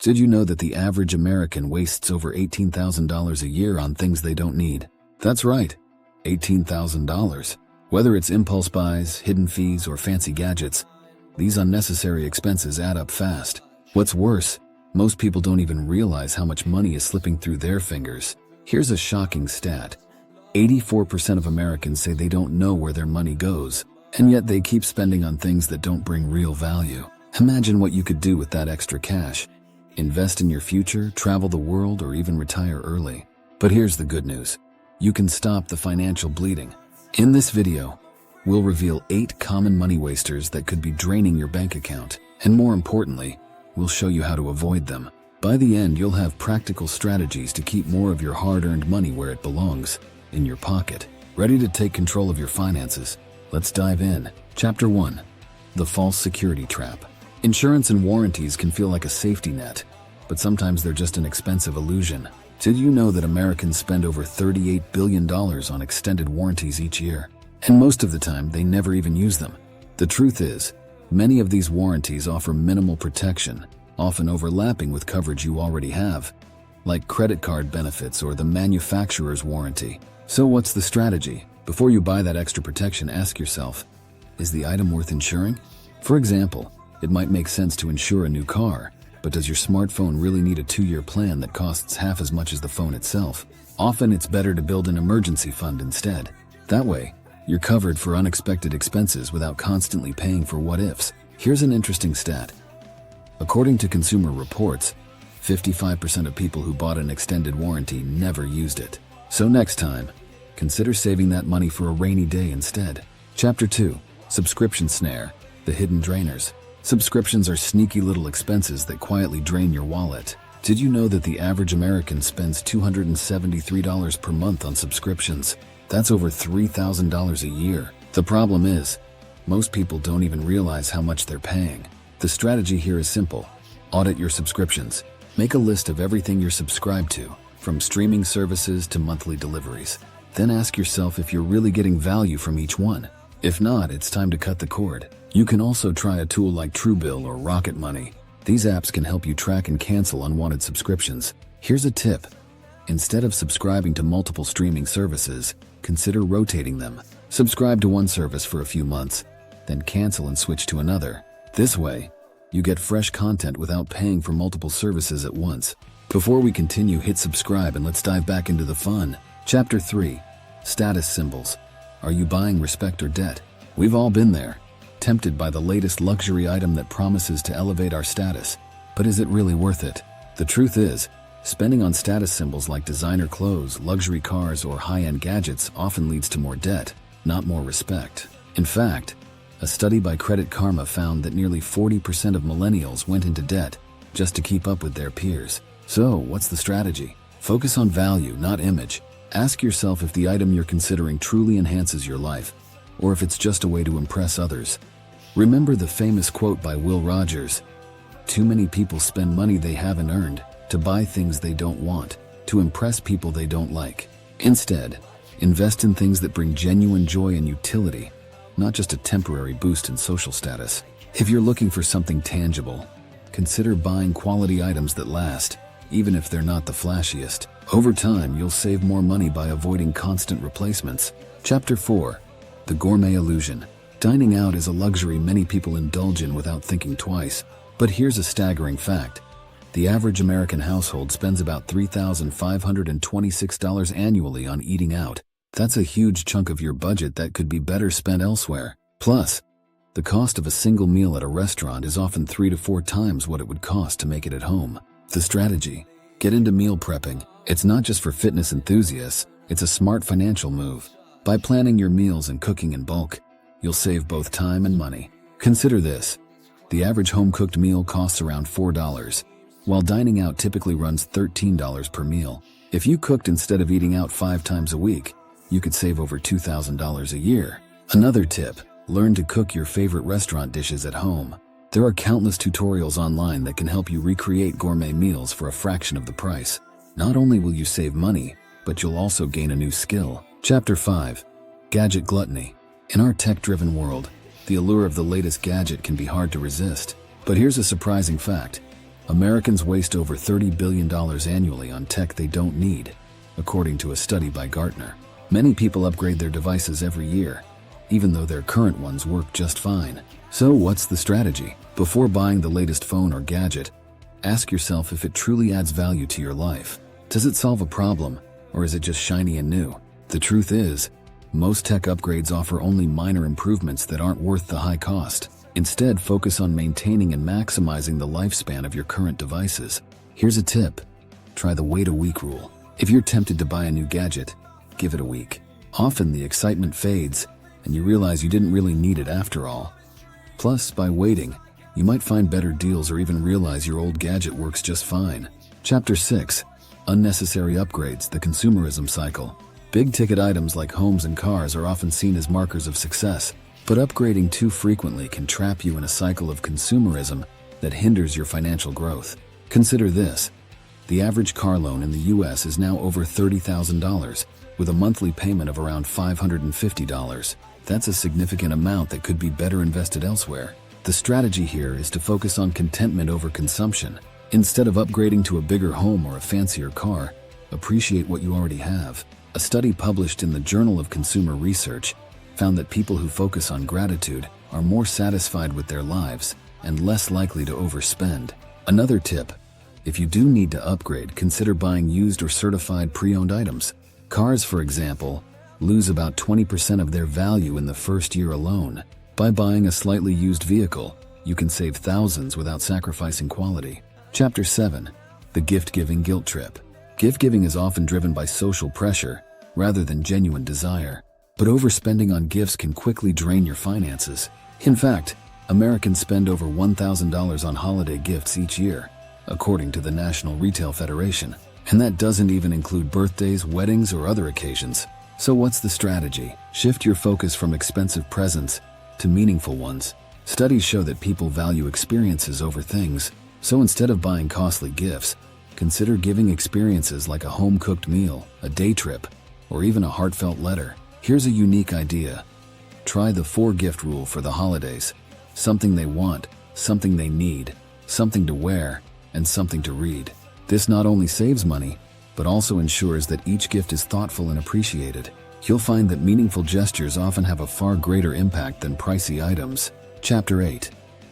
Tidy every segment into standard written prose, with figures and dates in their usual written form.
Did you know that the average American wastes over $18,000 a year on things they don't need? That's right, $18,000. Whether it's impulse buys, hidden fees, or fancy gadgets, these unnecessary expenses add up fast. What's worse, most people don't even realize how much money is slipping through their fingers. Here's a shocking stat. 84% of Americans say they don't know where their money goes, and yet they keep spending on things that don't bring real value. Imagine what you could do with that extra cash. Invest in your future, travel the world, or even retire early. But here's the good news. You can stop the financial bleeding. In this video, we'll reveal 8 common money wasters that could be draining your bank account. And more importantly, we'll show you how to avoid them. By the end, you'll have practical strategies to keep more of your hard-earned money where it belongs, in your pocket. Ready to take control of your finances? Let's dive in. Chapter 1. The False Security Trap. Insurance and warranties can feel like a safety net, but sometimes they're just an expensive illusion. Did you know that Americans spend over $38 billion on extended warranties each year? And most of the time, they never even use them. The truth is, many of these warranties offer minimal protection, often overlapping with coverage you already have, like credit card benefits or the manufacturer's warranty. So what's the strategy? Before you buy that extra protection, ask yourself, is the item worth insuring? For example, it might make sense to insure a new car, but does your smartphone really need a 2-year plan that costs half as much as the phone itself? Often it's better to build an emergency fund instead. That way, you're covered for unexpected expenses without constantly paying for what-ifs. Here's an interesting stat. According to Consumer Reports, 55% of people who bought an extended warranty never used it. So next time, consider saving that money for a rainy day instead. Chapter 2. Subscription Snare. The Hidden Drainers. Subscriptions are sneaky little expenses that quietly drain your wallet. Did you know that the average American spends $273 per month on subscriptions? That's over $3,000 a year. The problem is, most people don't even realize how much they're paying. The strategy here is simple. Audit your subscriptions. Make a list of everything you're subscribed to, from streaming services to monthly deliveries. Then ask yourself if you're really getting value from each one. If not, it's time to cut the cord. You can also try a tool like Truebill or Rocket Money. These apps can help you track and cancel unwanted subscriptions. Here's a tip. Instead of subscribing to multiple streaming services, consider rotating them. Subscribe to one service for a few months, then cancel and switch to another. This way, you get fresh content without paying for multiple services at once. Before we continue, hit subscribe and let's dive back into the fun. Chapter 3. Status Symbols. Are you buying respect or debt? We've all been there. Tempted by the latest luxury item that promises to elevate our status. But is it really worth it? The truth is, spending on status symbols like designer clothes, luxury cars, or high-end gadgets often leads to more debt, not more respect. In fact, a study by Credit Karma found that nearly 40% of millennials went into debt just to keep up with their peers. So, what's the strategy? Focus on value, not image. Ask yourself if the item you're considering truly enhances your life, or if it's just a way to impress others. Remember the famous quote by Will Rogers, "Too many people spend money they haven't earned to buy things they don't want, to impress people they don't like." Instead, invest in things that bring genuine joy and utility, not just a temporary boost in social status. If you're looking for something tangible, consider buying quality items that last, even if they're not the flashiest. Over time, you'll save more money by avoiding constant replacements. Chapter 4. The Gourmet Illusion. Dining out is a luxury many people indulge in without thinking twice. But here's a staggering fact. The average American household spends about $3,526 annually on eating out. That's a huge chunk of your budget that could be better spent elsewhere. Plus, the cost of a single meal at a restaurant is often 3 to 4 times what it would cost to make it at home. The strategy: get into meal prepping. It's not just for fitness enthusiasts, it's a smart financial move. By planning your meals and cooking in bulk, you'll save both time and money. Consider this. The average home-cooked meal costs around $4, while dining out typically runs $13 per meal. If you cooked instead of eating out 5 times a week, you could save over $2,000 a year. Another tip: learn to cook your favorite restaurant dishes at home. There are countless tutorials online that can help you recreate gourmet meals for a fraction of the price. Not only will you save money, but you'll also gain a new skill. Chapter 5. Gadget Gluttony. In our tech-driven world, the allure of the latest gadget can be hard to resist. But here's a surprising fact. Americans waste over $30 billion annually on tech they don't need, according to a study by Gartner. Many people upgrade their devices every year, even though their current ones work just fine. So what's the strategy? Before buying the latest phone or gadget, ask yourself if it truly adds value to your life. Does it solve a problem, or is it just shiny and new? The truth is, most tech upgrades offer only minor improvements that aren't worth the high cost. Instead, focus on maintaining and maximizing the lifespan of your current devices. Here's a tip. Try the wait a week rule. If you're tempted to buy a new gadget, give it a week. Often the excitement fades, and you realize you didn't really need it after all. Plus, by waiting, you might find better deals or even realize your old gadget works just fine. Chapter 6. Unnecessary upgrades, the consumerism cycle. Big-ticket items like homes and cars are often seen as markers of success, but upgrading too frequently can trap you in a cycle of consumerism that hinders your financial growth. Consider this. The average car loan in the US is now over $30,000, with a monthly payment of around $550. That's a significant amount that could be better invested elsewhere. The strategy here is to focus on contentment over consumption. Instead of upgrading to a bigger home or a fancier car, appreciate what you already have. A study published in the Journal of Consumer Research found that people who focus on gratitude are more satisfied with their lives and less likely to overspend. Another tip: if you do need to upgrade, consider buying used or certified pre-owned items. Cars, for example, lose about 20% of their value in the first year alone. By buying a slightly used vehicle, you can save thousands without sacrificing quality. Chapter 7. The gift-giving guilt trip. Gift-giving is often driven by social pressure rather than genuine desire, but overspending on gifts can quickly drain your finances. In fact, Americans spend over $1,000 on holiday gifts each year, according to the National Retail Federation. And that doesn't even include birthdays, weddings, or other occasions. So what's the strategy? Shift your focus from expensive presents to meaningful ones. Studies show that people value experiences over things, so instead of buying costly gifts, consider giving experiences like a home-cooked meal, a day trip, or even a heartfelt letter. Here's a unique idea. Try the 4-gift rule for the holidays. Something they want, something they need, something to wear, and something to read. This not only saves money, but also ensures that each gift is thoughtful and appreciated. You'll find that meaningful gestures often have a far greater impact than pricey items. Chapter 8.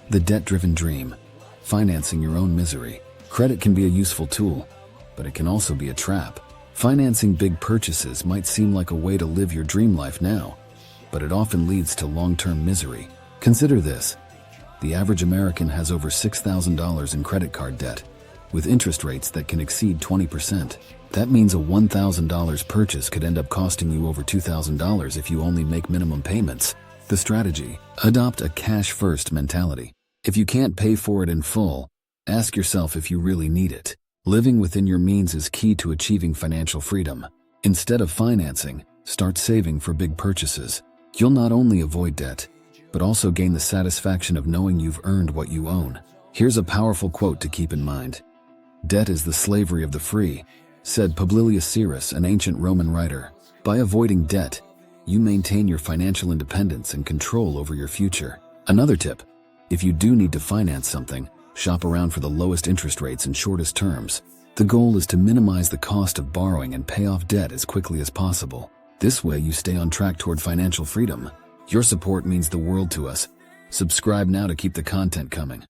The debt-driven dream. Financing your own misery. Credit can be a useful tool, but it can also be a trap. Financing big purchases might seem like a way to live your dream life now, but it often leads to long-term misery. Consider this. The average American has over $6,000 in credit card debt, with interest rates that can exceed 20%. That means a $1,000 purchase could end up costing you over $2,000 if you only make minimum payments. The strategy: adopt a cash-first mentality. If you can't pay for it in full, ask yourself if you really need it. Living within your means is key to achieving financial freedom. Instead of financing, start saving for big purchases. You'll not only avoid debt, but also gain the satisfaction of knowing you've earned what you own. Here's a powerful quote to keep in mind. "Debt is the slavery of the free," said Publilius Syrus, an ancient Roman writer. By avoiding debt, you maintain your financial independence and control over your future. Another tip: if you do need to finance something, shop around for the lowest interest rates and shortest terms. The goal is to minimize the cost of borrowing and pay off debt as quickly as possible. This way you stay on track toward financial freedom. Your support means the world to us. Subscribe now to keep the content coming.